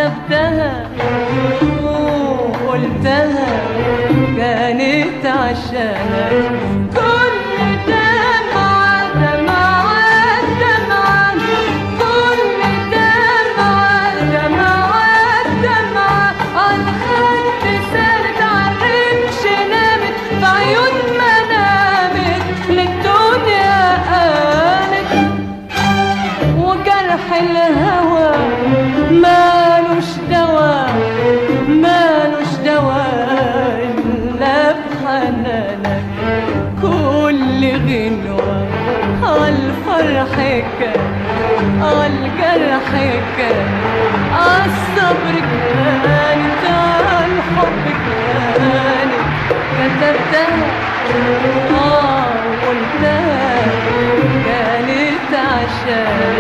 كتبتها وقلتها كانت عشانك. كل دمعة دمعة دمعة، كل دمعة دمعة دمعة، عالخد سالت عالرمش نامت، في عيون ما نامت للدنيا قامت. وجرح الهوى مالوش دوا، مالوش دوا إلا بحنانك. كل غنوة عالفرح كان، عالجرح كان، عالصبر كانت، عالحب كانت. كتبتها وقلتها كانت عشان